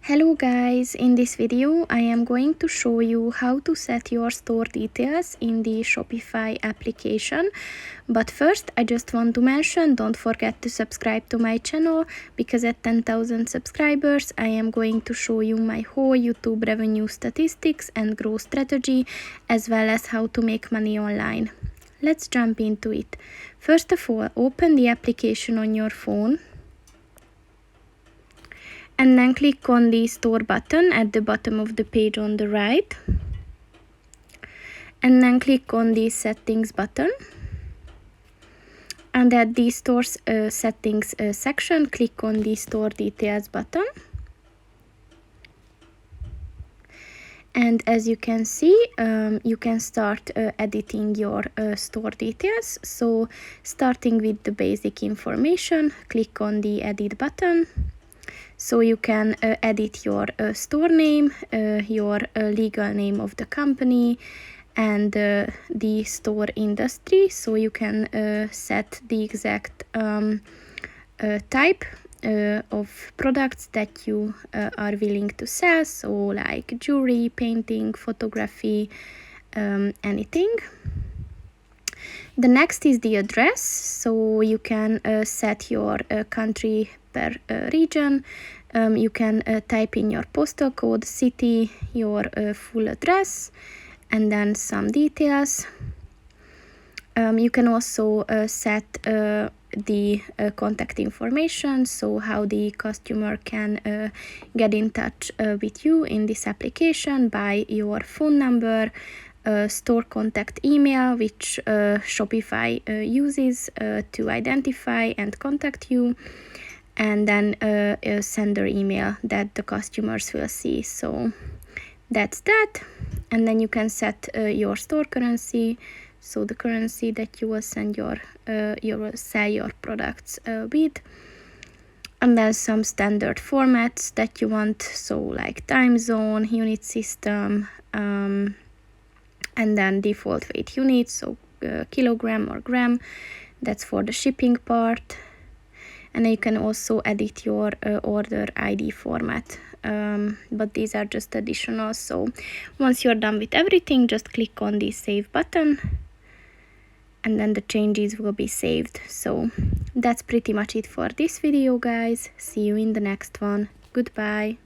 Hello guys, in this video I am going to show you how to set your store details in the Shopify application. But first I just want to mention, don't forget to subscribe to my channel, because at 10,000 subscribers I am going to show you my whole YouTube revenue statistics and growth strategy, as well as how to make money online. Let's jump into it. First of all, open the application on your phone. And then click on the store button at the bottom of the page on the right. And then click on the settings button. And at the store settings section, click on the store details button. And as you can see, you can start editing your store details. So starting with the basic information, click on the edit button. So you can edit your store name, your legal name of the company, and the store industry. So you can set the exact type of products that you are willing to sell. So like jewelry, painting, photography, anything. The next is the address. So you can set your country per region. You can type in your postal code, city, your full address, and then some details. You can also set the contact information, so how the customer can get in touch with you in this application by your phone number, store contact email, which Shopify uses to identify and contact you, and then a sender email that the customers will see. So that's that. And then you can set your store currency, so the currency that you will send you will sell your products with, and then some standard formats that you want, so like time zone, unit system, and then default weight units, so kilogram or gram, that's for the shipping part. And then you can also edit your order ID format, but these are just additional. So once you're done with everything, just click on the save button, and then the changes will be saved. So that's pretty much it for this video, guys. See you in the next one. Goodbye.